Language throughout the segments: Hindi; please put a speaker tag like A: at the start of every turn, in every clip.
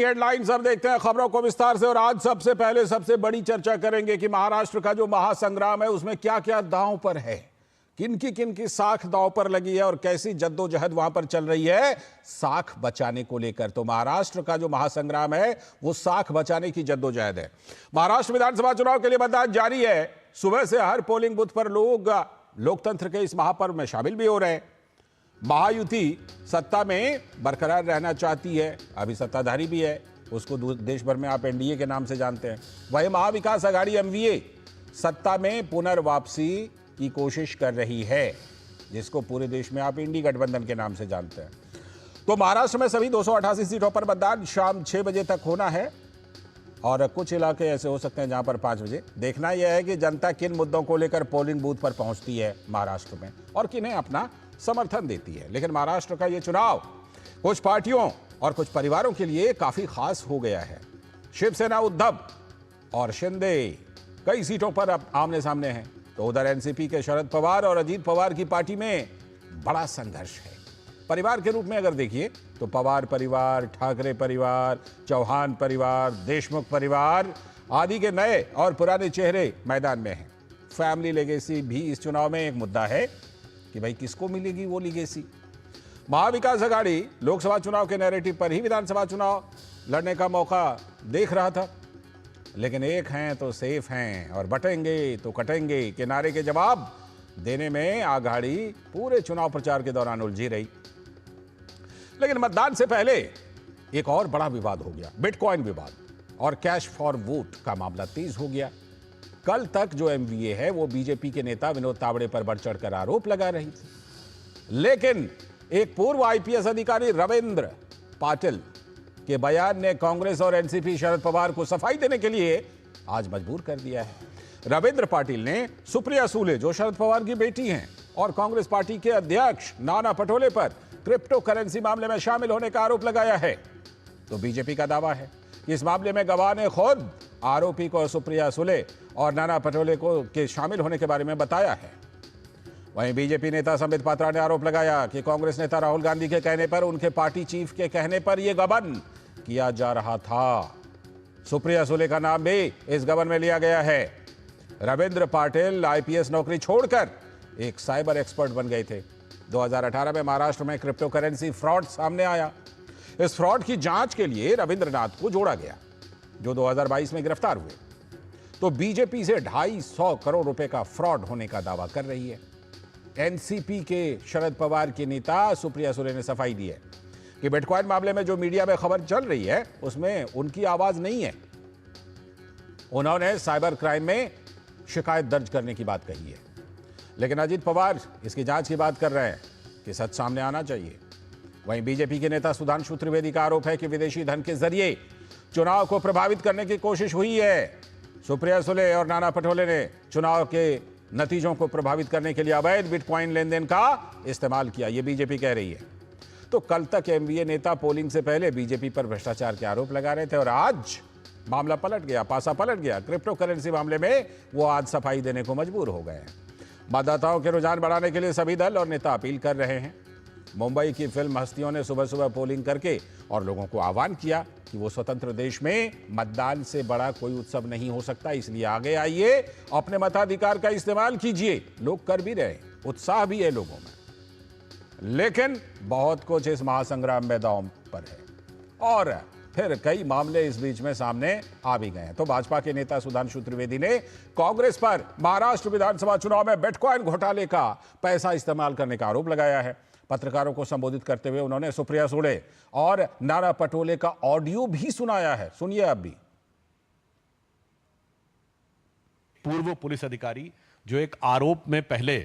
A: हेडलाइंस अब देखते हैं खबरों को विस्तार से। और आज सबसे पहले सबसे बड़ी चर्चा करेंगे कि महाराष्ट्र का जो महासंग्राम है उसमें क्या क्या दांव पर है, किन की साख दांव पर लगी है और कैसी जद्दोजहद वहां पर चल रही है साख बचाने को लेकर। तो महाराष्ट्र का जो महासंग्राम है वो साख बचाने की जद्दोजहद है। महाराष्ट्र विधानसभा चुनाव के लिए मतदान जारी है। सुबह से हर पोलिंग बूथ पर लोग लोकतंत्र के इस महापर्व में शामिल भी हो रहे हैं। महायुति सत्ता में बरकरार रहना चाहती है, अभी सत्ताधारी भी है, उसको देश भर में आप एनडीए के नाम से जानते हैं। वही महाविकास आघाड़ी एमवीए सत्ता में पुनर्वापसी की कोशिश कर रही है, जिसको पूरे देश में आप इंडी गठबंधन के नाम से जानते हैं। तो महाराष्ट्र में सभी 288 सीटों पर मतदान शाम 6 बजे तक होना है और कुछ इलाके ऐसे हो सकते हैं जहां पर 5 बजे। देखना यह है कि जनता किन मुद्दों को लेकर पोलिंग बूथ पर पहुंचती है महाराष्ट्र में और किन्हें अपना समर्थन देती है। लेकिन महाराष्ट्र का यह चुनाव कुछ पार्टियों और कुछ परिवारों के लिए काफी खास हो गया है। शिवसेना उद्धव और शिंदे कई सीटों पर अब आमने सामने हैं, तो उधर एनसीपी के शरद पवार और अजीत पवार की पार्टी में बड़ा संघर्ष है। परिवार के रूप में अगर देखिए तो पवार परिवार, ठाकरे परिवार, चौहान परिवार, देशमुख परिवार आदि के नए और पुराने चेहरे मैदान में हैं। फैमिली लेगेसी भी इस चुनाव में एक मुद्दा है कि भाई किसको मिलेगी वो लीगेसी। महाविकास आघाड़ी लोकसभा चुनाव के नैरेटिव पर ही विधानसभा चुनाव लड़ने का मौका देख रहा था, लेकिन एक हैं तो सेफ हैं और बटेंगे तो कटेंगे के नारे के जवाब देने में आघाड़ी पूरे चुनाव प्रचार के दौरान उलझी रही। लेकिन मतदान से पहले एक और बड़ा विवाद हो गया, बिटकॉइन विवाद और कैश फॉर वोट का मामला तेज हो गया। कल तक जो एमवीए है वो बीजेपी के नेता विनोद तावड़े पर बढ़ चढ़कर आरोप लगा रही थी, लेकिन एक पूर्व आईपीएस अधिकारी रविंद्र पाटिल के बयान ने कांग्रेस और एनसीपी शरद पवार को सफाई देने के लिए आज मजबूर कर दिया है। रविंद्र पाटिल ने सुप्रिया सुले, जो शरद पवार की बेटी हैं, और कांग्रेस पार्टी के अध्यक्ष नाना पटोले पर क्रिप्टो करेंसी मामले में शामिल होने का आरोप लगाया है। तो बीजेपी का दावा है कि इस मामले में गवाह ने खुद आरोपी को सुप्रिया सुले और नाना पटोले को के शामिल होने के बारे में बताया है। वहीं बीजेपी नेता संबित पात्रा ने आरोप लगाया कि कांग्रेस नेता राहुल गांधी के कहने पर, उनके पार्टी चीफ के कहने पर यह गबन किया जा रहा था। सुप्रिया सुले का नाम भी इस गबन में लिया गया है। रविंद्र पाटिल आईपीएस नौकरी छोड़कर एक साइबर एक्सपर्ट बन गए थे। 2018 में महाराष्ट्र में क्रिप्टो करेंसी फ्रॉड सामने आया। इस फ्रॉड की जांच के लिए रविंद्रनाथ को जोड़ा गया, जो 2022 में गिरफ्तार हुए। तो बीजेपी से 250 करोड़ रुपए का फ्रॉड होने का दावा कर रही है। एनसीपी के शरद पवार के नेता सुप्रिया सुले ने सफाई दी है कि बिटकॉइन मामले में जो मीडिया में खबर चल रही है उसमें उनकी आवाज नहीं है। उन्होंने साइबर क्राइम में शिकायत दर्ज करने की बात कही है, लेकिन अजीत पवार इसकी जांच की बात कर रहे हैं कि सच सामने आना चाहिए। वहीं बीजेपी के नेता सुधांशु त्रिवेदी का आरोप है कि विदेशी धन के जरिए चुनाव को प्रभावित करने की कोशिश हुई है। सुप्रिया सुले और नाना पटोले ने चुनाव के नतीजों को प्रभावित करने के लिए अवैध बिटकॉइन लेन देन का इस्तेमाल किया, यह बीजेपी कह रही है। तो कल तक एमवीए नेता पोलिंग से पहले बीजेपी पर भ्रष्टाचार के आरोप लगा रहे थे और आज मामला पलट गया, पासा पलट गया। क्रिप्टो करेंसी मामले में वो आज सफाई देने को मजबूर हो गए हैं। मतदाताओं के रुझान बढ़ाने के लिए सभी दल और नेता अपील कर रहे हैं। मुंबई की फिल्म हस्तियों ने सुबह सुबह पोलिंग करके और लोगों को आह्वान किया कि वो स्वतंत्र देश में मतदान से बड़ा कोई उत्सव नहीं हो सकता, इसलिए आगे आइए, अपने मताधिकार का इस्तेमाल कीजिए। लोग कर भी रहे, उत्साह भी है लोगों में। लेकिन बहुत कुछ इस महासंग्राम में दांव पर है और फिर कई मामले इस बीच में सामने आ भी गए हैं। तो भाजपा के नेता सुधांशु त्रिवेदी ने कांग्रेस पर महाराष्ट्र विधानसभा चुनाव में बिटकॉइन घोटाले का पैसा इस्तेमाल करने का आरोप लगाया है। पत्रकारों को संबोधित करते हुए उन्होंने सुप्रिया सुले और नाना पटोले का ऑडियो भी सुनाया है, सुनिए आप भी।
B: पूर्व पुलिस अधिकारी जो एक आरोप में पहले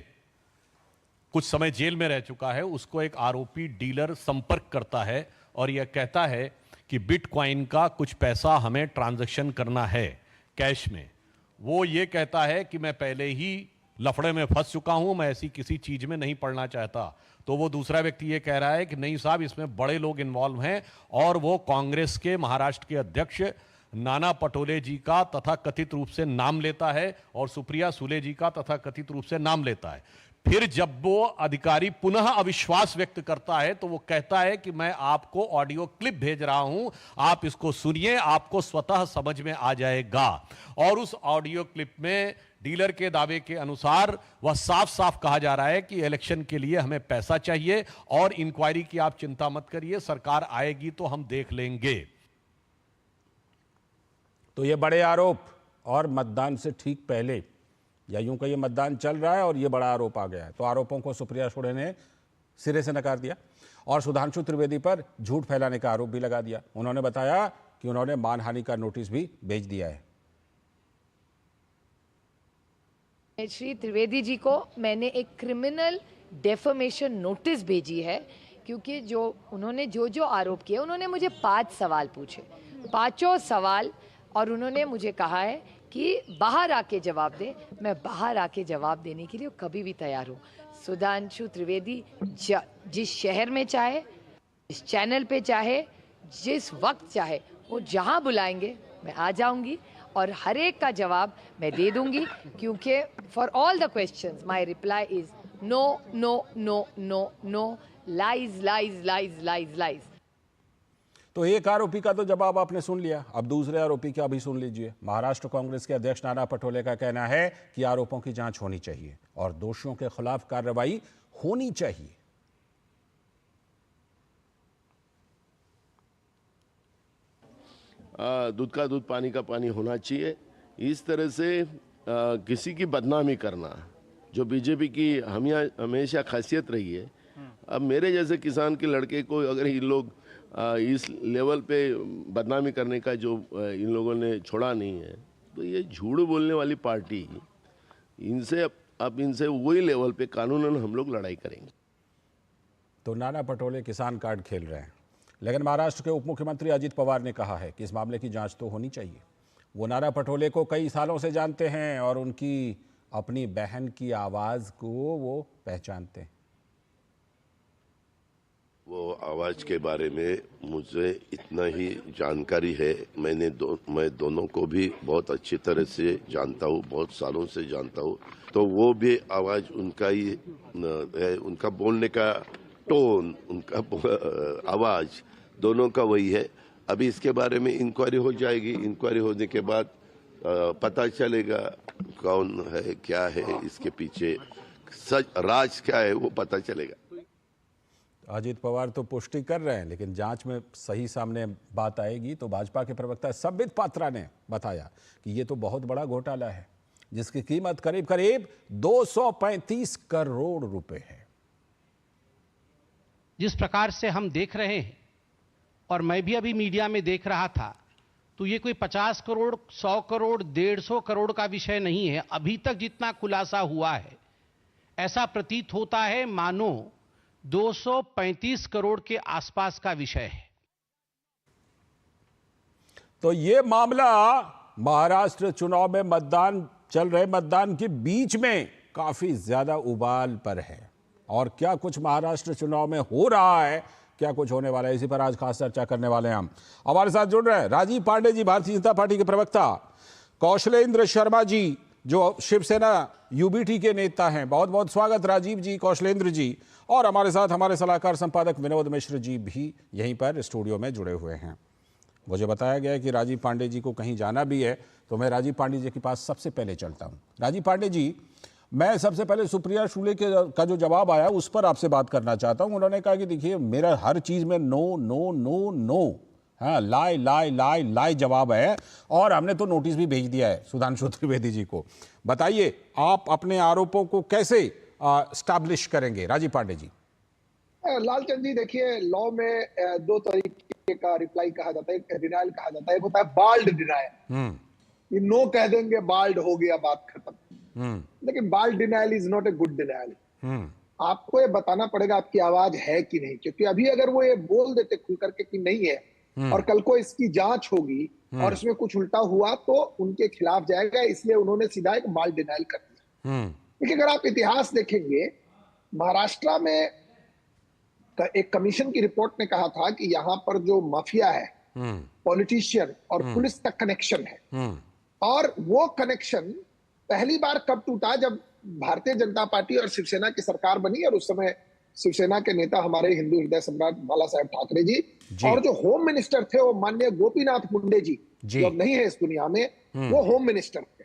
B: कुछ समय जेल में रह चुका है, उसको एक आरोपी डीलर संपर्क करता है और यह कहता है कि बिटकॉइन का कुछ पैसा हमें ट्रांजैक्शन करना है कैश में। वो ये कहता है कि मैं पहले ही लफड़े में फंस चुका हूं, मैं ऐसी किसी चीज में नहीं पड़ना चाहता। तो वो दूसरा व्यक्ति ये कह रहा है कि नहीं साहब, इसमें बड़े लोग इन्वॉल्व हैं और वो कांग्रेस के महाराष्ट्र के अध्यक्ष नाना पटोले जी का तथा कथित रूप से नाम लेता है और सुप्रिया सुले जी का तथा कथित रूप से नाम लेता है। फिर जब वो अधिकारी पुनः अविश्वास व्यक्त करता है तो वो कहता है कि मैं आपको ऑडियो क्लिप भेज रहा हूं, आप इसको सुनिए, आपको स्वतः समझ में आ जाएगा। और उस ऑडियो क्लिप में डीलर के दावे के अनुसार वह साफ साफ कहा जा रहा है कि इलेक्शन के लिए हमें पैसा चाहिए और इंक्वायरी की आप चिंता मत करिए, सरकार आएगी तो हम देख लेंगे।
A: तो ये बड़े आरोप और मतदान से ठीक पहले, या यूं कहिए मतदान चल रहा है और ये बड़ा आरोप आ गया है, तो आरोपों को सुप्रिया सुळे ने सिरे से नकार दिया और सुधांशु त्रिवेदी पर झूठ फैलाने का आरोप भी लगा दिया। उन्होंने बताया कि उन्होंने मानहानि का नोटिस भी भेज दिया है।
C: श्री त्रिवेदी जी को मैंने एक क्रिमिनल डेफमेशन नोटिस भेजी है, क्योंकि जो उन्होंने जो आरोप किए, उन्होंने मुझे 5 सवाल पूछे, 5 सवाल, और उन्होंने मुझे कहा है कि बाहर आके जवाब दे। मैं बाहर आके जवाब देने के लिए कभी भी तैयार हूँ। सुधांशु त्रिवेदी जिस शहर में चाहे, जिस चैनल पे चाहे, जिस वक्त चाहे, वो जहाँ बुलाएंगे मैं आ जाऊंगी और हर एक का जवाब मैं दे दूंगी, क्योंकि for all the questions my reply is no no no no no, lies lies lies lies lies.
A: तो एक आरोपी का तो जवाब आपने सुन लिया, अब दूसरे आरोपी का भी सुन लीजिए। महाराष्ट्र कांग्रेस के अध्यक्ष नाना पटोले का कहना है कि आरोपों की जांच होनी चाहिए और दोषियों के खिलाफ कार्रवाई होनी चाहिए।
D: दूध का दूध पानी का पानी होना चाहिए। इस तरह से किसी की बदनामी करना, जो बीजेपी की हमेशा खासियत रही है, अब मेरे जैसे किसान के लड़के को अगर इन लोग इस लेवल पे बदनामी करने का जो इन लोगों ने छोड़ा नहीं है, तो ये झूठ बोलने वाली पार्टी, इनसे अब इनसे वही लेवल पे कानूनन हम लोग लड़ाई करेंगे।
A: तो नाना पटोले किसान कार्ड खेल रहे हैं, लेकिन महाराष्ट्र के उप मुख्यमंत्री अजित पवार ने कहा है कि इस मामले की जांच तो होनी चाहिए। वो नाना पटोले को कई सालों से जानते हैं और उनकी अपनी बहन की आवाज़ को वो पहचानते हैं।
E: वो आवाज़ के बारे में मुझे इतना ही जानकारी है। मैं दोनों को भी बहुत अच्छी तरह से जानता हूँ, बहुत सालों से जानता हूँ। तो वो भी आवाज़ उनका ही है, उनका बोलने का टोन, उनका आवाज़ दोनों का वही है। अभी इसके बारे में इंक्वायरी हो जाएगी। इंक्वायरी होने के बाद पता चलेगा कौन है, क्या है, इसके पीछे सच राज क्या है, वो पता चलेगा।
A: अजित पवार तो पुष्टि कर रहे हैं, लेकिन जांच में सही सामने बात आएगी तो भाजपा के प्रवक्ता संबित पात्रा ने बताया कि ये तो बहुत बड़ा घोटाला है जिसकी कीमत करीब करीब 235 करोड़ रुपए है।
F: जिस प्रकार से हम देख रहे हैं, और मैं भी अभी मीडिया में देख रहा था, तो ये कोई 50 करोड़, 100 करोड़, 150 करोड़ का विषय नहीं है। अभी तक जितना खुलासा हुआ है, ऐसा प्रतीत होता है मानो 235 करोड़ के आसपास का विषय है।
A: तो ये मामला महाराष्ट्र चुनाव में मतदान चल रहे मतदान के बीच में काफी ज्यादा उबाल पर है। और क्या कुछ महाराष्ट्र चुनाव में हो रहा है, क्या कुछ होने वाला है, इसी पर आज खास चर्चा करने वाले हैं हम। हमारे साथ जुड़ रहे हैं राजीव पांडे जी, भारतीय जनता पार्टी के प्रवक्ता, कौशलेंद्र शर्मा जी जो शिवसेना यूबीटी के नेता हैं। बहुत बहुत स्वागत राजीव जी, कौशलेंद्र जी। और हमारे साथ हमारे सलाहकार संपादक विनोद मिश्र जी भी यहीं पर स्टूडियो में जुड़े हुए हैं। मुझे बताया गया है कि राजीव पांडे जी को कहीं जाना भी है, तो मैं राजीव पांडे जी के पास सबसे पहले चलता हूं। राजीव पांडे जी, मैं सबसे पहले सुप्रिया सुळे का जो जवाब आया उस पर आपसे बात करना चाहता हूं। उन्होंने कहा कि देखिए मेरा हर चीज में नो नो नो नो, हाँ, लाई लाई लाई लाई जवाब है, और हमने तो नोटिस भी भेज दिया है सुधांशु त्रिवेदी जी को। बताइए आप अपने आरोपों को कैसे स्टैब्लिश करेंगे? राजीव पांडे जी।
G: लालचंद जी, देखिए लॉ में 2 तरीके का रिप्लाई कहा जाता है, एक डिनायल कहा जाता है, एक होता है बाल्ड डिनायल। ये नो कह देंगे, बाल्ड हो गया, बात खत्म। लेकिन bald denial is not a good denial. आपको ये बताना पड़ेगा आपकी आवाज है कि नहीं, क्योंकि अभी अगर वो ये बोल देते खुल करके कि नहीं है और कल को इसकी जांच होगी और इसमें कुछ उल्टा हुआ तो उनके खिलाफ जाएगा, इसलिए उन्होंने सीधा एक बाल्ड डिनायल कर दिया। देखिए अगर आप इतिहास देखेंगे, महाराष्ट्र में एक कमीशन की रिपोर्ट ने कहा था कि यहाँ पर जो माफिया है, पॉलिटिशियन और पुलिस का कनेक्शन है, और वो कनेक्शन पहली बार कब टूटा, जब भारतीय जनता पार्टी और शिवसेना की सरकार बनी और उस समय शिवसेना के नेता हमारे हिंदू हृदय सम्राट बाला साहेब ठाकरे जी और जो होम मिनिस्टर थे वो माननीय गोपीनाथ मुंडे जी जो अब नहीं है इस दुनिया में, वो होम मिनिस्टर थे।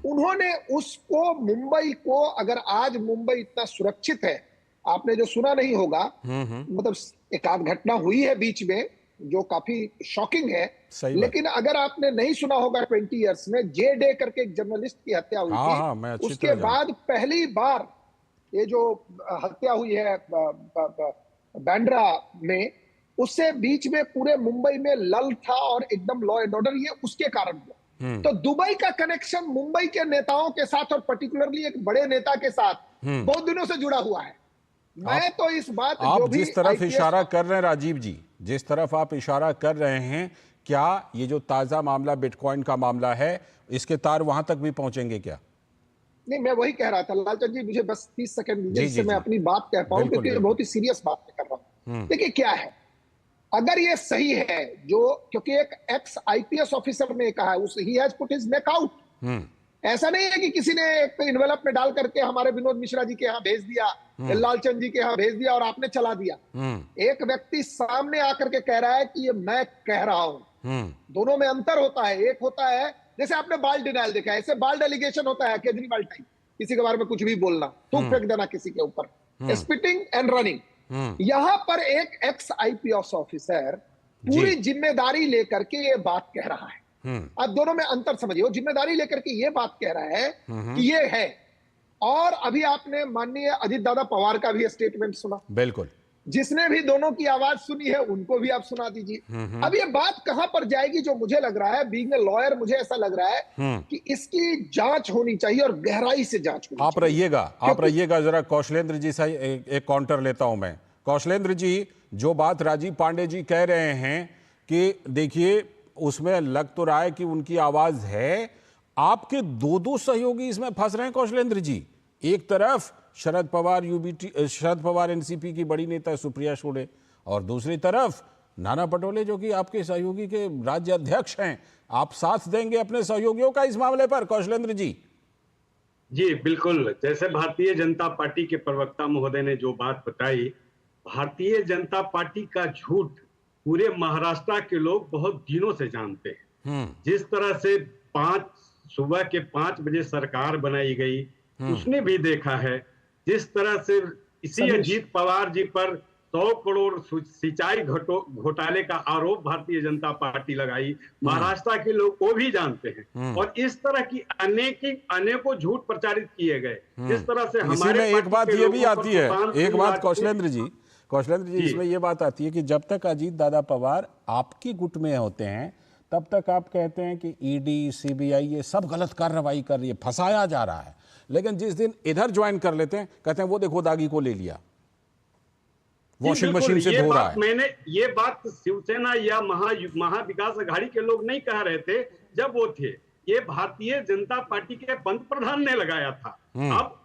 G: उन्होंने उसको मुंबई को, अगर आज मुंबई इतना सुरक्षित है, आपने जो सुना नहीं होगा, मतलब एक आध घटना हुई है बीच में जो काफी शॉकिंग है, लेकिन अगर आपने नहीं सुना होगा 20 इयर्स में जे डे करके एक जर्नलिस्ट की हत्या हुई थी, उसके बाद पहली बार ये जो हत्या हुई है बांद्रा में, उससे बीच में पूरे मुंबई में लल था और एकदम लॉ एंड ऑर्डर, ये उसके कारण हुआ। तो दुबई का कनेक्शन मुंबई के नेताओं के साथ और पर्टिकुलरली एक बड़े नेता के साथ बहुत दिनों से जुड़ा हुआ है। मैं तो इस बात
A: आप जिस तरफ इशारा कर रहे हैं राजीव जी, जिस तरफ आप इशारा कर रहे हैं, क्या ये जो ताजा मामला बिटकॉइन का मामला है, इसके तार वहां तक भी पहुंचेंगे क्या?
G: नहीं, मैं वही कह रहा था लालचंद जी, मुझे बस 30 सेकंड दीजिए जिससे मैं अपनी बात कह पाऊं, क्योंकि बहुत ही सीरियस बात कर रहा हूं। देखिए क्या है, अगर ये सही है जो, क्योंकि एक एक्स आईपीएस ऑफिसर ने कहा है, he has put his neck out. ऐसा नहीं है कि किसी ने एक इन्वेलप में डाल करके हमारे विनोद मिश्रा जी के यहाँ भेज दिया, लालचंद जी के यहाँ भेज दिया और आपने चला दिया। एक व्यक्ति सामने आकर के कह रहा है कि ये मैं कह रहा हूं। दोनों में अंतर होता है। एक होता है, जैसे आपने बाल्ड डिनायल देखा है, ऐसे बाल्ड एलिगेशन होता है केजरीवाल टाइप, किसी के बारे में कुछ भी बोलना, थूक फेंक देना किसी के ऊपर, स्पिटिंग एंड रनिंग। यहां पर एक एक्स आईपीएस ऑफिसर पूरी जिम्मेदारी लेकर के ये बात कह रहा है। अब दोनों में अंतर समझिए, वो जिम्मेदारी लेकर के ये बात कह रहा है कि ये है। और अभी आपने माननीय अजित दादा पवार का भी स्टेटमेंट सुना,
A: बिल्कुल,
G: जिसने भी दोनों की आवाज सुनी है उनको भी आप सुना दीजिए। अब ये बात कहां पर जाएगी, जो मुझे लग रहा है, बीइंग ए लॉयर, मुझे ऐसा लग रहा है कि इसकी जांच होनी चाहिए और गहराई से जांच होनी चाहिए।
A: आप रहिएगा जरा, कौशलेंद्र जी से एक काउंटर लेता हूं मैं। कौशलेंद्र जी, जो बात राजीव पांडे जी कह रहे हैं कि देखिए उसमें लग तो रहा है कि उनकी आवाज है, आपके दो सहयोगी इसमें फंस रहे हैं कौशलेंद्र जी। एक तरफ शरद पवार एनसीपी की बड़ी नेता सुप्रिया सुले, और दूसरी तरफ नाना पटोले जो कि आपके सहयोगी के राज्य अध्यक्ष हैं। आप साथ देंगे अपने सहयोगियों का इस मामले पर कौशलेंद्र जी?
H: जी बिल्कुल, जैसे भारतीय जनता पार्टी के प्रवक्ता महोदय ने जो बात बताई, भारतीय जनता पार्टी का झूठ पूरे महाराष्ट्र के लोग बहुत दिनों से जानते हैं। जिस तरह से सुबह के 5 बजे सरकार बनाई गई, उसने भी देखा है। जिस तरह से इसी अजीत पवार जी पर 100 करोड़ सिंचाई घोटाले का आरोप भारतीय जनता पार्टी लगाई, महाराष्ट्र के लोग वो भी जानते हैं। और इस तरह की अनेकों झूठ प्रचारित किए गए। जिस तरह से हमारे
A: एक बात ये भी आती है, एक बात कौशलेंद्र जी, इसमें ये बात आती है कि जब तक अजीत दादा पवार आपकी गुट में होते हैं, तब तक आप कहते हैं कि ईडी, सीबीआई ये सब गलत कार्रवाई कर रही है, फंसाया जा रहा है। लेकिन जिस दिन इधर ज्वाइन कर लेते हैं, कहते हैं वो देखो दागी को ले लिया, वॉशिंग मशीन से धो रहा है।
H: मैंने ये बात शिवसेना या महाविकास अघाड़ी के लोग नहीं कह रहे थे जब वो थे, ये भारतीय जनता पार्टी के पंत प्रधान ने लगाया था।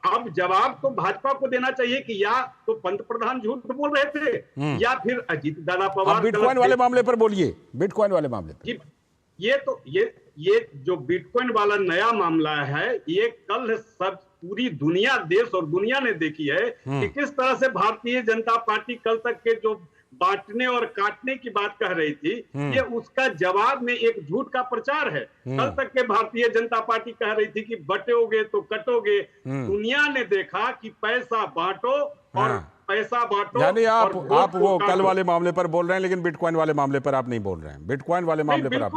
H: अब जवाब तो भाजपा को देना चाहिए कि या तो पंत प्रधान झूठ बोल रहे थे या फिर अजीत दादा पवार।
A: बिटकॉइन वाले मामले पर बोलिए, बिटकॉइन वाले मामले पर।
H: ये जो बिटकॉइन वाला नया मामला है, ये कल सब पूरी दुनिया, देश और दुनिया ने देखी है कि किस तरह से भारतीय जनता पार्टी कल तक के जो बांटने और काटने की बात कह रही थी, ये उसका जवाब में एक झूठ का प्रचार है। कल तक के भारतीय जनता पार्टी कह रही थी कि बटोगे तो कटोगे। दुनिया ने देखा कि पैसा बांटो और पैसा बांटो।
A: यानी आप वो कल वाले मामले पर बोल रहे हैं, लेकिन बिटकॉइन वाले मामले पर आप नहीं बोल रहे हैं। बिटकॉइन वाले मामले पर आप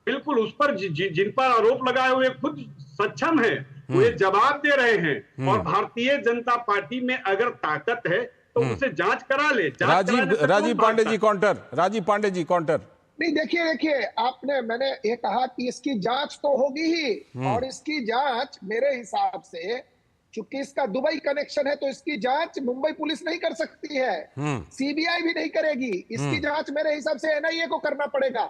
H: बिल्कुल उस पर जिन पर आरोप लगाए हुए खुद सक्षम है, वे जवाब दे रहे हैं। और भारतीय जनता पार्टी में अगर ताकत है तो उसे जांच करा ले।
A: राजीव पांडे जी काउंटर।
G: नहीं, देखिए मैंने ये कहा कि इसकी जांच तो होगी ही, और इसकी जांच मेरे हिसाब से, चूंकि इसका दुबई कनेक्शन है, तो इसकी जांच मुंबई पुलिस नहीं कर सकती है, सीबीआई भी नहीं करेगी। इसकी जांच मेरे हिसाब से एनआईए को करना पड़ेगा।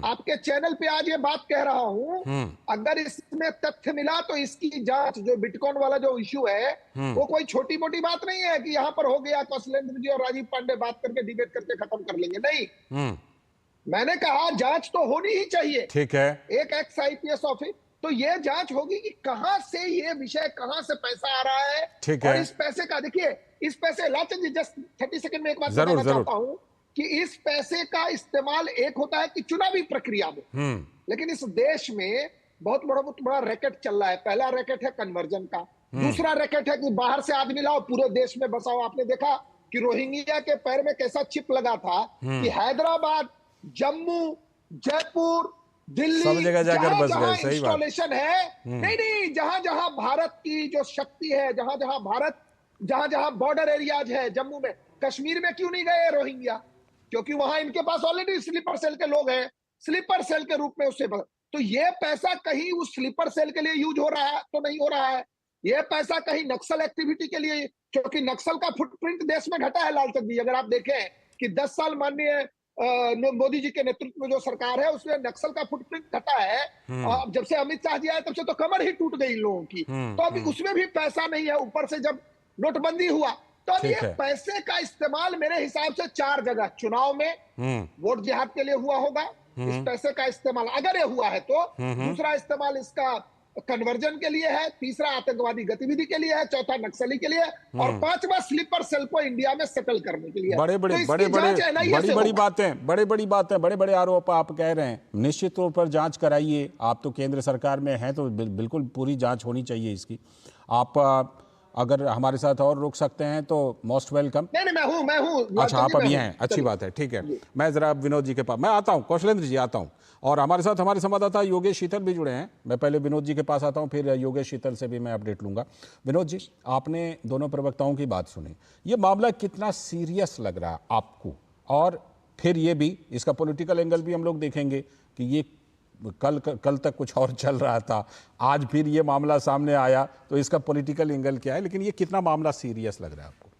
G: आपके चैनल पे आज ये बात कह रहा हूं, अगर इसमें तथ्य मिला तो इसकी जांच, जो बिटकॉइन वाला जो इश्यू है, वो कोई छोटी मोटी बात नहीं है कि यहां पर हो गया, कौशलेंद्र जी और राजीव पांडे बात करके डिबेट करके खत्म कर लेंगे। नहीं, मैंने कहा जांच तो होनी ही चाहिए।
A: ठीक है।
G: एक एक्स आईपीएस तो ये जांच होगी कि कहां से ये विषय, कहां से पैसा आ रहा है।
A: ठीक
G: और
A: है।
G: इस पैसे का देखिए, इस पैसे, लालचंद जी जस्ट 30 सेकंड में एक बात
A: जरूर,
G: बताना
A: जरूर।
G: चाहता हूं कि इस पैसे का इस्तेमाल एक होता है कि चुनावी प्रक्रिया में, लेकिन इस देश में बहुत बड़ा रैकेट चल रहा है। पहला रैकेट है कन्वर्जन का, दूसरा रैकेट है कि बाहर से आदमी लाओ, पूरे देश में बसाओ। आपने देखा कि रोहिंग्या के पैर में कैसा चिप लगा था कि हैदराबाद, जम्मू, जयपुर, दिल्ली,
A: सब जगह जाकर बस
G: जहां
A: गए। सही बात।
G: इंस्टॉलेशन है, नहीं, जहां जहां भारत की जो शक्ति है, जहां जहां बॉर्डर एरियाज है, जम्मू में, कश्मीर में क्यों नहीं गए रोहिंग्या? क्योंकि वहां इनके पास ऑलरेडी स्लीपर सेल के लोग हैं, स्लीपर सेल के रूप में उससे। तो ये पैसा कहीं उस स्लीपर सेल के लिए यूज हो रहा है तो नहीं हो रहा है। ये पैसा कहीं नक्सल एक्टिविटी के लिए, क्योंकि नक्सल का फुटप्रिंट देश में घटा है लालचंद जी। अगर आप देखें कि 10 साल माननीय मोदी जी के नेतृत्व में जो सरकार है, उसमें नक्सल का फुटप्रिंट घटा है। और जब से अमित शाह जी आए तब से तो कमर ही टूट गई लोगों की। तो अभी उसमें भी पैसा नहीं है। ऊपर से जब नोटबंदी हुआ तो अब ये पैसे का इस्तेमाल मेरे हिसाब से 4 जगह, चुनाव में वोट जिहाद के लिए हुआ होगा इस पैसे का इस्तेमाल, अगर ये हुआ है तो। दूसरा इस्तेमाल इसका कन्वर्जन के लिए है, तीसरा आतंकवादी गतिविधि के लिए है, चौथा नक्सली के लिए, और पांचवा स्लीपर सेल को इंडिया में सेटल करने के लिए।
A: बड़ी बातें, बड़े बड़े आरोप आप कह रहे हैं। निश्चित तौर पर जांच कराइए। आप तो केंद्र सरकार में हैं तो बिल्कुल पूरी जांच होनी चाहिए इसकी। आप अगर हमारे साथ और रुक सकते हैं तो मोस्ट वेलकम।
G: नहीं, मैं हूं।
A: अच्छा, आप अभी हैं, अच्छी बात है, ठीक है। मैं जरा विनोद जी के पास मैं आता हूं, कौशलेंद्र जी आता हूं, और हमारे साथ हमारे संवाददाता योगेश शीतल भी जुड़े हैं। मैं पहले विनोद जी के पास आता हूं, फिर योगेश शीतल से भी मैं अपडेट लूंगा। विनोद जी, आपने दोनों प्रवक्ताओं की बात सुनी, ये मामला कितना सीरियस लग रहा है आपको? और फिर ये भी, इसका पॉलिटिकल एंगल भी हम लोग देखेंगे कि ये कल तक कुछ और चल रहा था, आज फिर ये मामला सामने आया, तो इसका पॉलिटिकल एंगल क्या है? लेकिन ये कितना मामला सीरियस लग रहा है आपको?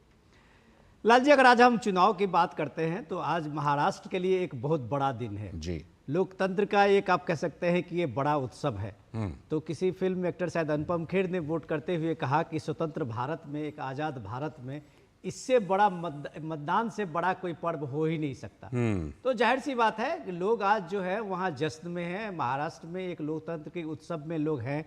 I: लाल जी, अगर आज हम चुनाव की बात करते हैं तो आज महाराष्ट्र के लिए एक बहुत बड़ा दिन है
A: जी।
I: लोकतंत्र का एक, आप कह सकते हैं कि ये बड़ा उत्सव है। तो किसी फिल्म एक्टर शायद अनुपम खेर ने वोट करते हुए कहा कि स्वतंत्र भारत में, एक आज़ाद भारत में, इससे बड़ा मतदान से बड़ा कोई पर्व हो ही नहीं सकता। तो जाहिर सी बात है कि लोग आज जो है वहाँ जश्न में हैं। महाराष्ट्र में एक लोकतंत्र के उत्सव में लोग हैं,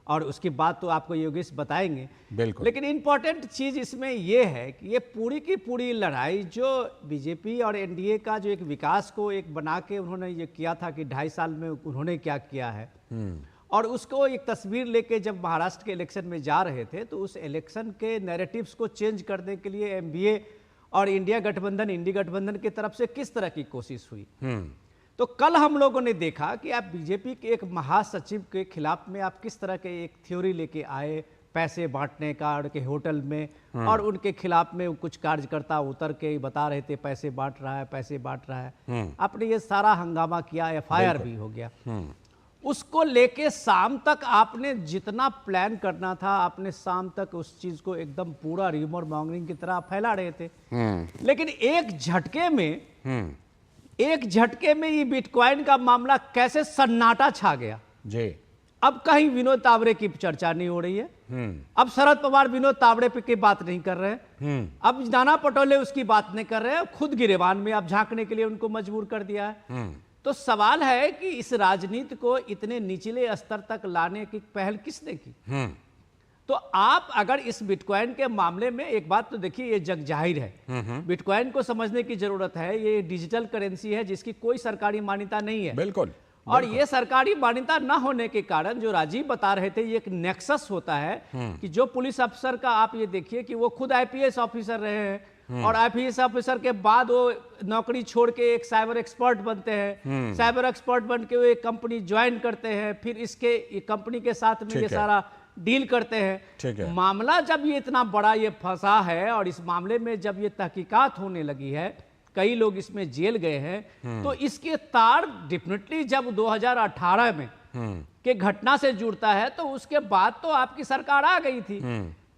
I: और उसकी बात तो आपको योगेश बताएंगे।
A: बिल्कुल।
I: लेकिन इम्पॉर्टेंट चीज़ इसमें यह है कि ये पूरी की पूरी लड़ाई जो बीजेपी और एनडीए का जो एक विकास को एक बना के उन्होंने ये किया था कि 2.5 साल में उन्होंने क्या किया है, और उसको एक तस्वीर लेके जब महाराष्ट्र के इलेक्शन में जा रहे थे तो उस इलेक्शन के नैरेटिव्स को चेंज करने के लिए एमबीए और इंडिया गठबंधन की तरफ से किस तरह की कोशिश हुई। तो कल हम लोगों ने देखा कि आप बीजेपी के एक महासचिव के खिलाफ में आप किस तरह के एक थ्योरी लेके आए पैसे बांटने का, उनके होटल में, और उनके खिलाफ में कुछ कार्यकर्ता उतर के बता रहे थे पैसे बांट रहा है। आपने ये सारा हंगामा किया, एफआईआर भी हो गया। उसको लेके शाम तक आपने जितना प्लान करना था, आपने शाम तक उस चीज को एकदम पूरा र्यूमर मॉन्गरिंग की तरह फैला रहे थे। लेकिन एक झटके में ये बिटकॉइन का मामला कैसे सन्नाटा छा गया जी। अब कहीं विनोद तावड़े की चर्चा नहीं हो रही है। अब शरद पवार विनोद तावड़े की बात नहीं कर रहे हैं। अब नाना पटोले उसकी बात नहीं कर रहे हैं। खुद गिरेबान में अब झांकने के लिए उनको मजबूर कर दिया है। तो सवाल है कि इस राजनीति को इतने निचले स्तर तक लाने की पहल किसने की? तो आप अगर इस बिटकॉइन के मामले में एक बात तो देखिए, ये जग जाहिर है, बिटकॉइन को समझने की जरूरत है। ये डिजिटल करेंसी है जिसकी कोई सरकारी मान्यता नहीं है।
A: बिल्कुल।
I: और ये सरकारी मान्यता न होने के कारण, जो राजीव बता रहे थे, ये एक नेक्सस होता है कि जो पुलिस अफसर का, आप ये देखिए कि वो खुद आईपीएस ऑफिसर रहे हैं, और आईपीएस ऑफिसर के बाद वो नौकरी छोड़ के एक साइबर एक्सपर्ट बनते हैं। साइबर एक्सपर्ट बन के वो एक कंपनी ज्वाइन करते हैं, फिर इसके कंपनी के साथ में ये सारा डील करते हैं। मामला जब ये इतना बड़ा ये फंसा है, और इस मामले में जब ये तहकीकात होने लगी है, कई लोग इसमें जेल गए हैं, तो इसके तार डेफिनेटली जब 2018 में के घटना से जुड़ता है, तो उसके बाद तो आपकी सरकार आ गई थी।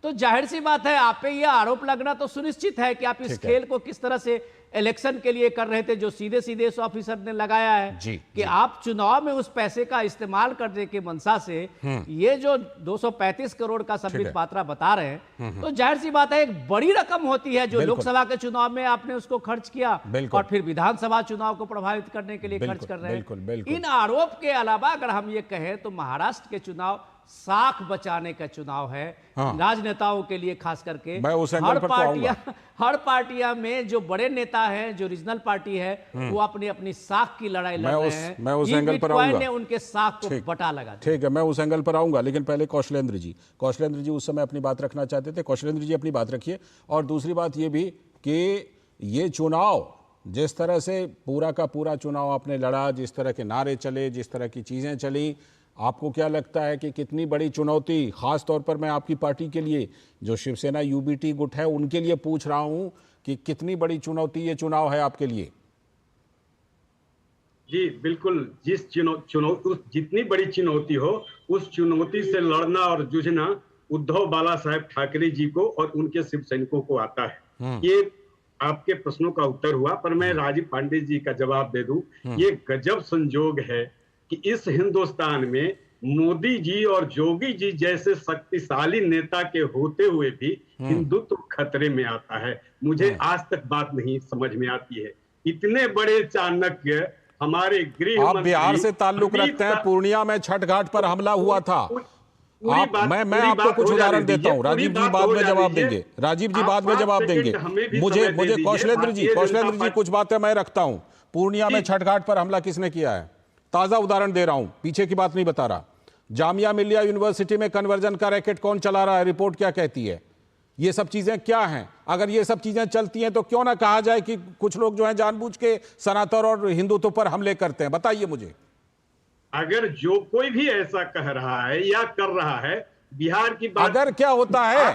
I: तो जाहिर सी बात है आप पे यह आरोप लगना तो सुनिश्चित है कि आप इस खेल को किस तरह से इलेक्शन के लिए कर रहे थे, जो सीधे सीधे इस ऑफिसर ने लगाया है कि आप चुनाव में उस पैसे का इस्तेमाल करने की मंशा से ये जो 235 करोड़ का संबित पात्रा बता रहे हैं, तो जाहिर सी बात है एक बड़ी रकम होती है जो लोकसभा के चुनाव में आपने उसको खर्च किया और फिर विधानसभा चुनाव को प्रभावित करने के लिए खर्च कर रहे हैं। इन आरोप के अलावा अगर हम ये कहें तो महाराष्ट्र के चुनाव साख बचाने का चुनाव है, राजनेताओं के लिए खास करके। हर पार्टियां में जो बड़े नेता हैं, जो रीजनल पार्टी है, वो अपनी अपनी साख की लड़ाई लड़ रहे हैं।
A: मैं उस एंगल पर आऊंगा,
I: ने उनके साख को बटा लगा।
A: ठीक है, मैं उस एंगल पर आऊंगा, लेकिन पहले कौशलेंद्र जी उस समय अपनी बात रखना चाहते थे। कौशलेंद्र जी अपनी बात रखिए। और दूसरी बात ये भी कि ये चुनाव जिस तरह से पूरा का पूरा चुनाव आपने लड़ा, जिस तरह के नारे चले, जिस तरह की चीजें चली, आपको क्या लगता है कि कितनी बड़ी चुनौती, खास तौर पर मैं आपकी पार्टी के लिए, जो शिवसेना यूबीटी गुट है, उनके लिए पूछ रहा हूं कि कितनी बड़ी चुनौती ये चुनाव है आपके लिए?
H: जी बिल्कुल, जितनी बड़ी चुनौती हो, उस चुनौती से लड़ना और जूझना उद्धव बाला साहेब ठाकरे जी को और उनके शिव सैनिकों को आता है। ये आपके प्रश्नों का उत्तर हुआ, पर मैं राजीव पांडे जी का जवाब दे दूं। ये गजब संजोग है कि इस हिंदुस्तान में मोदी जी और जोगी जी जैसे शक्तिशाली नेता के होते हुए भी हिंदुत्व खतरे में आता है। मुझे आज तक बात नहीं समझ में आती है। इतने बड़े चाणक्य हमारे गृह
A: आप बिहार से ताल्लुक रखते हैं, पूर्णिया में छठ घाट पर हमला हुआ था। मैं आपको कुछ उदाहरण देता हूं। राजीव जी बाद में जवाब देंगे, मुझे कौशलेंद्र जी कुछ बातें मैं रखता हूं। पूर्णिया में छठ घाट पर हमला किसने किया है? ताजा उदाहरण दे रहा हूं, पीछे की बात नहीं बता रहा। जामिया मिलिया यूनिवर्सिटी में कन्वर्जन का रैकेट कौन चला रहा है, रिपोर्ट क्या कहती है? ये सब चीजें क्या हैं? अगर ये सब चीजें चलती हैं तो क्यों ना कहा जाए कि कुछ लोग जो हैं जानबूझ के सनातन और हिंदुत्व पर हमले करते हैं? बताइए मुझे।
H: अगर जो कोई भी ऐसा कह रहा है या कर रहा है, बिहार की बात,
A: अगर क्या होता है,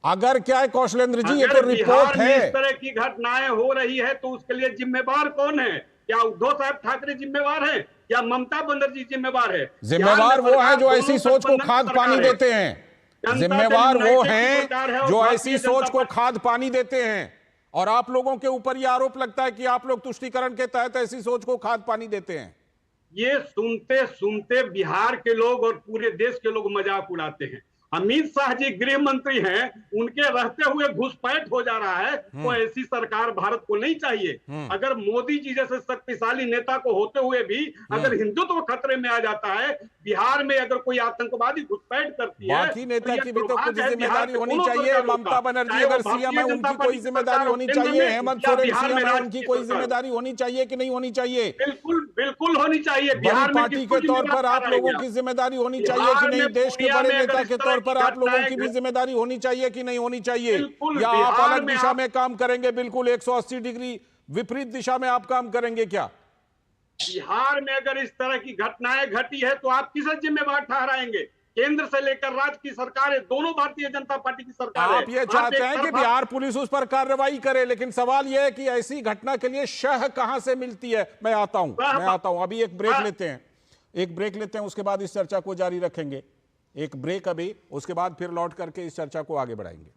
A: अगर क्या है कौशलेंद्र जी, ये तो रिपोर्ट है।
H: इस तरह की घटनाएं हो रही है तो उसके लिए जिम्मेवार कौन है? क्या उद्धव साहब ठाकरे जिम्मेवार हैं या ममता बनर्जी जिम्मेवार है?
A: जिम्मेवार वो है जो ऐसी सोच को खाद पानी देते हैं। जिम्मेवार वो हैं जो ऐसी सोच को खाद पानी देते हैं। और आप लोगों के ऊपर ये आरोप लगता है कि आप लोग तुष्टीकरण के तहत ऐसी सोच को खाद पानी देते हैं।
H: ये सुनते सुनते बिहार के लोग और पूरे देश के लोग मजाक उड़ाते हैं। अमित शाह जी गृह मंत्री हैं, उनके रहते हुए घुसपैठ हो जा रहा है, तो ऐसी सरकार भारत को नहीं चाहिए। अगर मोदी जी जैसे शक्तिशाली नेता को होते हुए भी अगर हिंदुत्व खतरे में आ जाता है, बिहार में अगर कोई आतंकवादी घुसपैठ करती है,
A: बाकी नेता की भी तो कुछ जिम्मेदारी होनी चाहिए। ममता बनर्जी अगर सीएम है, उनकी कोई जिम्मेदारी होनी चाहिए। हेमंत सोरेन सीएम है, उनकी कोई जिम्मेदारी होनी चाहिए कि नहीं होनी चाहिए?
H: बिल्कुल होनी चाहिए।
A: बिहार पार्टी के तौर पर आप लोगों की जिम्मेदारी होनी चाहिए कि नहीं? देश के बड़े नेता के तौर पर आप लोगों की भी जिम्मेदारी होनी चाहिए कि नहीं होनी चाहिए? या आप अलग दिशा में काम करेंगे, बिल्कुल 180 डिग्री विपरीत दिशा में आप काम करेंगे क्या?
H: बिहार में अगर इस तरह की घटनाएं घटी है तो आप किसे जिम्मेवार ठहराएंगे? केंद्र से लेकर राज्य की सरकार है, दोनों भारतीय जनता पार्टी की सरकार है।
A: आप ये चाहते हैं कि बिहार पुलिस उस पर कार्रवाई करे, लेकिन सवाल यह है कि ऐसी घटना के लिए शह कहां से मिलती है? मैं आता हूं। अभी एक ब्रेक लेते हैं, उसके बाद इस चर्चा को जारी रखेंगे। एक ब्रेक अभी, उसके बाद फिर लौट करके इस चर्चा को आगे बढ़ाएंगे।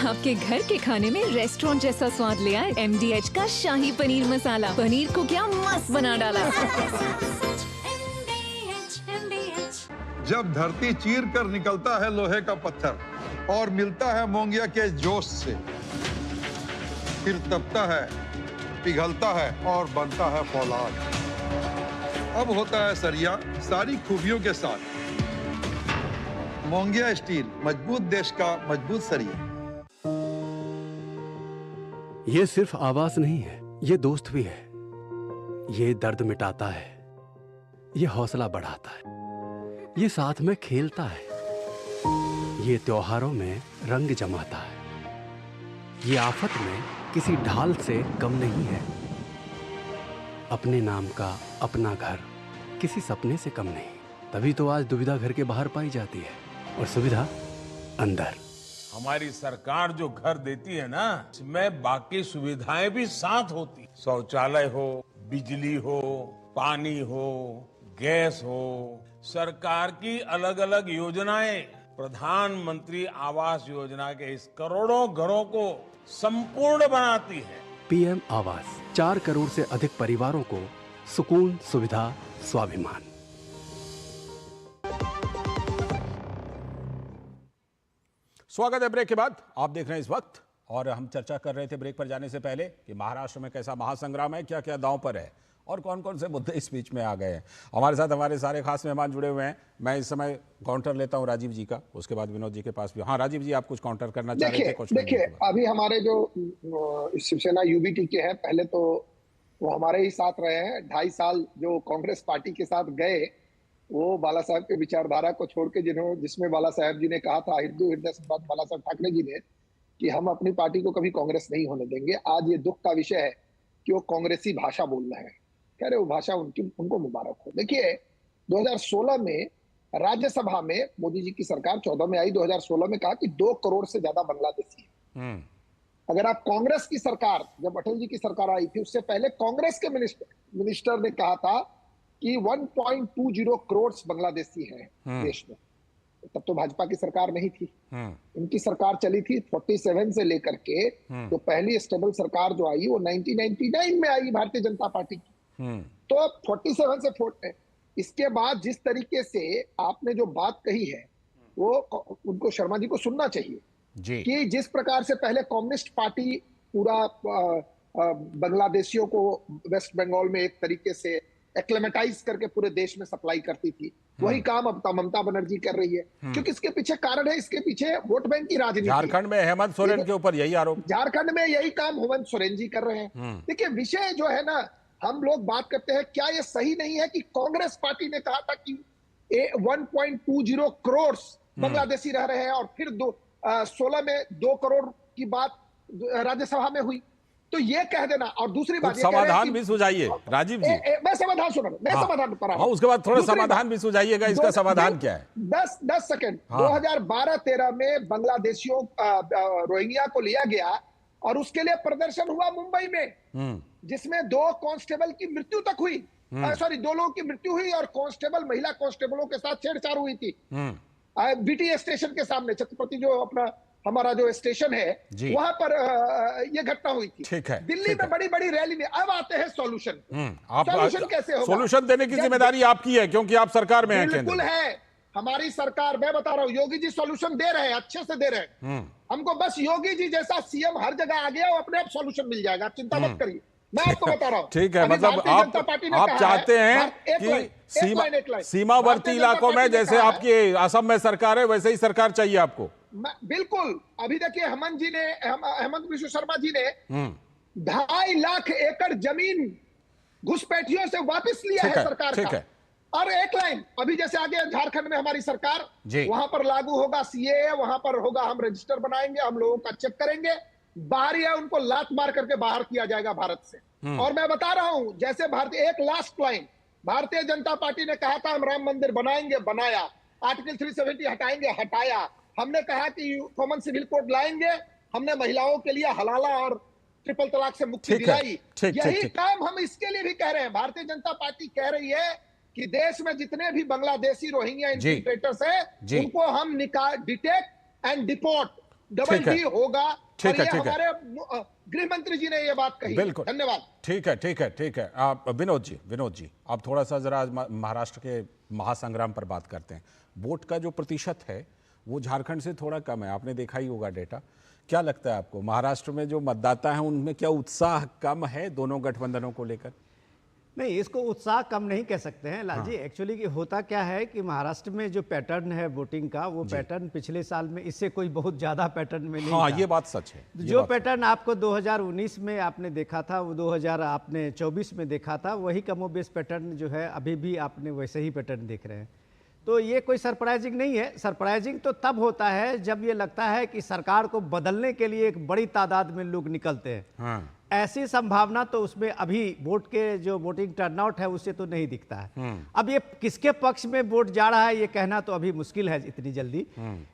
J: आपके घर के खाने में रेस्टोरेंट जैसा स्वाद ले आए MDH का शाही पनीर मसाला। पनीर को क्या मस्त बना डाला।
K: जब धरती चीर कर निकलता है लोहे का पत्थर और मिलता है मोंगिया के जोश से, फिर तपता है, पिघलता है और बनता है फौलाद। अब होता है सरिया सारी खूबियों के साथ। मोंगिया स्टील, मजबूत देश का मजबूत सरिया।
L: ये सिर्फ आवाज नहीं है, ये दोस्त भी है। ये दर्द मिटाता है, ये हौसला बढ़ाता है, ये साथ में खेलता है, ये त्योहारों में रंग जमाता है, ये आफत में किसी ढाल से कम नहीं है। अपने नाम का अपना घर किसी सपने से कम नहीं। तभी तो आज दुविधा घर के बाहर पाई जाती है और सुविधा अंदर।
M: हमारी सरकार जो घर देती है ना, इसमें बाकी सुविधाएं भी साथ होती। शौचालय हो, बिजली हो, पानी हो, गैस हो, सरकार की अलग अलग योजनाएं, प्रधानमंत्री आवास योजना के इस करोड़ों घरों को संपूर्ण बनाती है।
L: पीएम आवास 4 करोड़ से अधिक परिवारों को सुकून, सुविधा, स्वाभिमान।
A: स्वागत है ब्रेक के बाद। आप देख रहे हैं इस वक्त, और हम चर्चा कर रहे थे ब्रेक पर जाने से पहले कि महाराष्ट्र में कैसा महासंग्राम है, क्या क्या दांव पर है और कौन कौन से मुद्दे इस बीच में आ गए हैं। हमारे साथ हमारे सारे खास मेहमान जुड़े हुए हैं। मैं इस समय काउंटर लेता हूं राजीव जी का, उसके बाद विनोद जी के पास भी। हाँ राजीव जी, आप कुछ काउंटर करना चाह रहे थे? कुछ
G: देखिए, अभी हमारे जो शिवसेना यूबीटी के हैं, पहले तो वो हमारे ही साथ रहे हैं। 2.5 साल जो कांग्रेस पार्टी के साथ गए, वो बाला साहब के विचारधारा को छोड़ के जिसमें बाला साहब जी ने कहा था, हिंदू हृदय से बाला साहब ठाकरे जी ने, कि हम अपनी पार्टी को कभी कांग्रेस नहीं होने देंगे। आज ये दुख का विषय है कि वो कांग्रेसी भाषा बोल रहे हैं। कह रहे वो भाषा उनको मुबारक हो। देखिए, 2016 में राज्यसभा में मोदी जी की सरकार 14 में आई, 2016 में कहा कि 2 करोड़ से ज्यादा बांग्लादेशी है। अगर आप कांग्रेस की सरकार, जब अटल जी की सरकार आई थी, उससे पहले कांग्रेस के मिनिस्टर ने कहा था कि 1.20 करोड़ बांग्लादेशी हैं देश में। तब तो भाजपा की सरकार नहीं थी, इनकी सरकार चली थी 47 से लेकर के। तो पहली स्टेबल सरकार जो आई वो 1999 में आई भारतीय जनता पार्टी की। तो 47 से इसके बाद जिस तरीके से आपने जो बात कही है, वो उनको, शर्मा जी को सुनना चाहिए जी। कि जिस प्रकार से पहले कम्युनिस्ट पार्टी पूरा बांग्लादेशियों को वेस्ट बंगाल में एक तरीके से एक्लेमेटाइज करके पूरे देश में सप्लाई करती थी, वही काम अब ममता बनर्जी कर रही है। क्योंकि इसके पीछे कारण है, इसके पीछे वोट बैंक की राजनीति।
A: झारखंड में हेमंत सोरेन के ऊपर यही आरोप,
G: झारखंड में यही काम हेमंत सोरेन जी कर रहे हैं। देखिए, विषय जो है ना, हम लोग बात करते हैं, क्या ये सही नहीं है कि कांग्रेस पार्टी ने कहा था कि 1.20 करोड़ बांग्लादेशी रह रहे हैं, और फिर 16 में 2 करोड़ की बात राज्यसभा में हुई। तो ये कह देना, और दूसरी बात
A: समाधान भी सुझाइए राजीव जी।
G: मैं समाधान सुना, मैं समाधान पर
A: हाँ, उसके बाद थोड़ा समाधान भी सुझाइएगा। इसका समाधान क्या है?
G: 10 सेकंड। 2012-13 में बांग्लादेशियों रोहिंग्या को लिया गया और उसके लिए प्रदर्शन हुआ मुंबई में, जिसमें 2 कांस्टेबल की मृत्यु तक हुई। 2 लोगों की मृत्यु हुई और कांस्टेबल, महिला कांस्टेबलों के साथ छेड़छाड़ हुई थी बीटी स्टेशन के सामने, छत्रपति जो अपना हमारा जो स्टेशन है, वहां पर यह घटना हुई थी।
A: ठीक है,
G: दिल्ली में बड़ी बड़ी रैली में। अब आते हैं सॉल्यूशन। सॉल्यूशन कैसे होगा?
A: सॉल्यूशन देने की जिम्मेदारी आपकी है, क्योंकि आप सरकार में हैं।
G: बिल्कुल है, हमारी सरकार। मैं बता रहा हूँ, योगी जी सॉल्यूशन दे रहे हैं, अच्छे से दे रहे हैं। हमको बस योगी जी जैसा सीएम हर जगह आ गया, वो अपने आप सॉल्यूशन मिल जाएगा, आप चिंता मत करिए। मैं आपको बता रहा हूँ।
A: ठीक है, मतलब आप चाहते हैं कि सीमावर्ती इलाकों में जैसे आपकी असम में सरकार है, वैसे ही सरकार चाहिए आपको?
G: बिल्कुल। अभी देखिए, हेमंत विश्व शर्मा जी ने 2.5 लाख एकड़ जमीन घुसपैठियों से वापस लिया है सरकार का। और एक लाइन, अभी जैसे आगे झारखंड में हमारी सरकार, वहां पर लागू होगा सीएए, वहां पर होगा, हम रजिस्टर बनाएंगे, हम लोगों का चेक करेंगे, बाहरी है उनको लात मार करके बाहर किया जाएगा भारत से। और मैं बता रहा हूं, जैसे एक last line, Bharatiya Janata party ने कहा था हम राम मंदिर बनाएंगे, बनाया। आर्टिकल 370 हटाएंगे, हटाया। हमने कहा कि कॉमन सिविल कोड लाएंगे, हमने महिलाओं के लिए हलाला और ट्रिपल तलाक से मुक्ति दिलाई। यही काम हम इसके लिए भी कह रहे हैं। भारतीय जनता पार्टी कह रही है कि देश में जितने भी बांग्लादेशी रोहिंग्या इन्फिल्ट्रेटर्स हैं, उनको हम डिटेक्ट एंड डिपोर्ट, डबल होगा।
A: ठीक है, ठीक है।
G: हमारे गृह मंत्री जी ने ये बात कही।
A: बिल्कुल,
G: धन्यवाद।
A: ठीक है, ठीक है, ठीक है। आप विनोद जी आप थोड़ा सा जरा महाराष्ट्र के महासंग्राम पर बात करते हैं। वोट का जो प्रतिशत है वो झारखंड से थोड़ा कम है, आपने देखा ही होगा डेटा। क्या लगता है आपको, महाराष्ट्र में जो मतदाता हैं उनमें क्या उत्साह कम है दोनों गठबंधनों को लेकर?
I: नहीं, इसको उत्साह कम नहीं कह सकते हैं लाल जी। एक्चुअली कि होता क्या है कि महाराष्ट्र में जो पैटर्न है वोटिंग का, वो पैटर्न पिछले साल में इससे कोई बहुत ज़्यादा पैटर्न में नहीं था।
A: ये बात सच है।
I: जो पैटर्न आपको 2019 में आपने देखा था, वो 2024 में देखा था, वही कमोबेश पैटर्न जो है अभी भी आपने वैसे ही पैटर्न देख रहे हैं। तो ये कोई सरप्राइजिंग नहीं है। सरप्राइजिंग तो तब होता है जब ये लगता है कि सरकार को बदलने के लिए एक बड़ी तादाद में लोग निकलते हैं। ऐसी संभावना तो उसमें अभी वोट के जो वोटिंग टर्नआउट है उससे तो नहीं दिखता है। अब ये किसके पक्ष में वोट जा रहा है ये कहना तो अभी मुश्किल है इतनी जल्दी।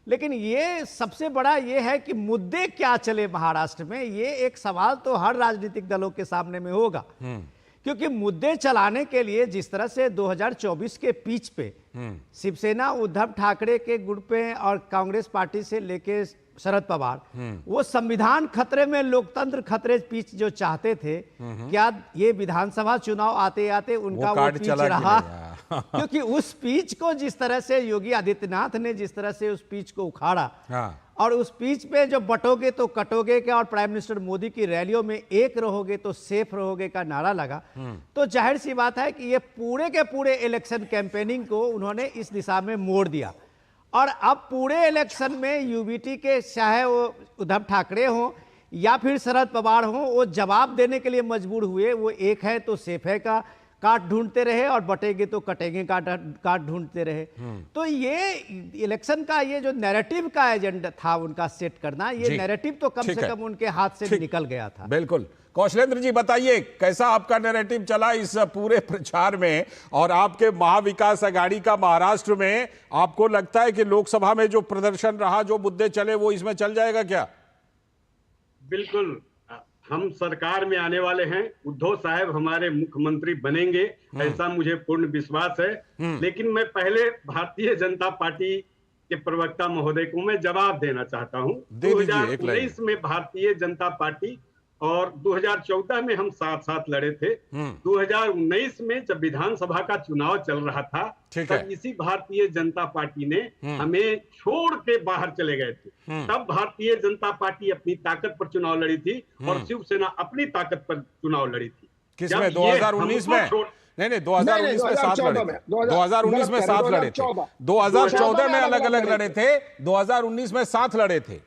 I: लेकिन ये सबसे बड़ा ये है कि मुद्दे क्या चले महाराष्ट्र में, ये एक सवाल तो हर राजनीतिक दलों के सामने में होगा। क्योंकि मुद्दे चलाने के लिए जिस तरह से 2024 के पिच पे शिवसेना उद्धव ठाकरे के गुट पे और कांग्रेस पार्टी से लेके शरद पवार, वो संविधान खतरे में लोकतंत्र खतरे पिच जो चाहते थे, क्या ये विधानसभा चुनाव आते आते उनका वो पिच रहा? क्योंकि उस पिच को जिस तरह से योगी आदित्यनाथ ने जिस तरह से उस पिच को उखाड़ा, और उस पिच पे जो बटोगे तो कटोगे का और प्राइम मिनिस्टर मोदी की रैलियों में एक रहोगे तो सेफ रहोगे का नारा लगा, तो जाहिर सी बात है कि ये पूरे के पूरे इलेक्शन कैंपेनिंग को उन्होंने इस दिशा में मोड़ दिया। और अब पूरे इलेक्शन में यूबीटी के चाहे वो उद्धव ठाकरे हो या फिर शरद पवार हो, वो जवाब देने के लिए मजबूर हुए। वो एक है तो सेफ है का काट ढूंढते रहे और बटेंगे तो कटेंगे काट ढूंढते रहे। तो ये इलेक्शन का ये जो नैरेटिव का एजेंडा था उनका सेट करना, ये नैरेटिव तो कम से कम उनके हाथ से निकल गया था।
A: बिल्कुल। कौशलेंद्र जी बताइए, कैसा आपका नैरेटिव चला इस पूरे प्रचार में, और आपके महाविकास आघाड़ी का महाराष्ट्र में आपको लगता है कि लोकसभा में जो प्रदर्शन रहा, जो मुद्दे चले, वो इसमें चल जाएगा क्या?
H: बिल्कुल, हम सरकार में आने वाले हैं, उद्धव साहब हमारे मुख्यमंत्री बनेंगे, ऐसा मुझे पूर्ण विश्वास है। लेकिन मैं पहले भारतीय जनता पार्टी के प्रवक्ता महोदय को मैं जवाब देना चाहता हूं। 2019 में भारतीय जनता पार्टी और 2014 में हम साथ साथ लड़े थे। 2019 में जब विधानसभा का चुनाव चल रहा था, तब इसी भारतीय जनता पार्टी ने हमें छोड़ के बाहर चले गए थे। तब भारतीय जनता पार्टी अपनी ताकत पर चुनाव लड़ी थी और शिवसेना अपनी ताकत पर चुनाव लड़ी थी।
A: किसमें? 2019 में? नहीं, 2019 में साथ लड़े थे। 2019 में साथ लड़े थे। 2014 में अलग अलग लड़े थे, 2019 में साथ लड़े थे।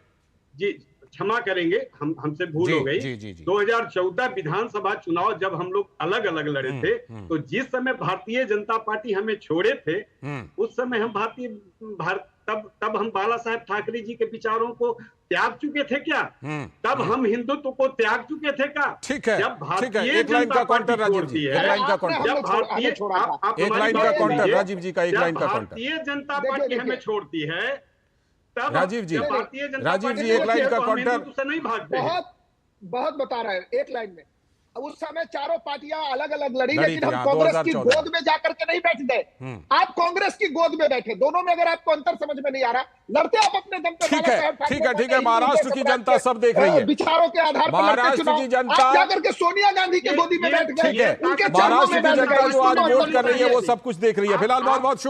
H: जी क्षमा करेंगे, हमसे भूल हो गई। 2014 विधानसभा चुनाव जब हम लोग अलग अलग लड़े थे, तो जिस समय भारतीय जनता पार्टी हमें छोड़े थे, उस समय हम तब हम बाला साहेब ठाकरे जी के विचारों को त्याग चुके थे क्या? तब हम हिंदुत्व को त्याग चुके थे क्या?
A: ठीक है,
H: जब भारतीय
A: एक लाइन का काउंटर राजीव जी, एक लाइन का काउंटर,
H: जब भारतीय
A: एक लाइन का काउंटर राजीव जी का, एक लाइन का काउंटर।
H: भारतीय जनता पार्टी हमें छोड़ती है, तब
A: राजीव जी,
H: भारतीय जनता पार्टी
A: एक लाइन का काउंटर
H: से नहीं भागते।
G: बहुत बता रहे हैं, एक लाइन में। उस समय चारों पार्टियां अलग अलग लड़ी, लेकिन हम कांग्रेस की गोद में जाकर के नहीं बैठ गए। आप कांग्रेस की गोद में बैठे। दोनों में अगर आपको अंतर समझ में नहीं आ रहा, लड़ते आप अपने दम पे।
A: ठीक है, महाराष्ट्र की जनता सब देख रही है,
G: विचारों के आधार पर
A: महाराष्ट्र की जनता
G: जाकर के सोनिया गांधी की गोदी में बैठ गए।
A: महाराष्ट्र की जनता जो आज वोट कर रही है वो सब कुछ देख रही है। फिलहाल बहुत बहुत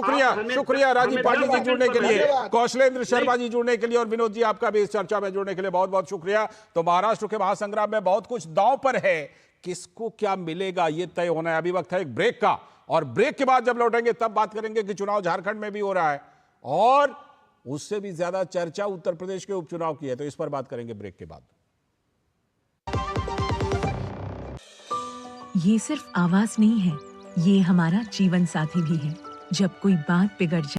A: शुक्रिया राजीव पाटिल जी जुड़ने के लिए, कौशलेंद्र शर्मा जी जुड़ने के लिए, और विनोद जी आपका भी इस चर्चा में जुड़ने के लिए बहुत बहुत शुक्रिया। तो महाराष्ट्र के महासंग्राम में बहुत कुछ दांव पर है, किसको क्या मिलेगा ये तय होना है। अभी वक्त है एक ब्रेक का, और ब्रेक के बाद जब लौटेंगे तब बात करेंगे कि चुनाव झारखंड में भी हो रहा है, और उससे भी ज्यादा चर्चा उत्तर प्रदेश के उपचुनाव की है, तो इस पर बात करेंगे ब्रेक के बाद।
N: ये सिर्फ आवाज नहीं है, ये हमारा जीवन साथी भी है। जब कोई बात बिगड़ जाए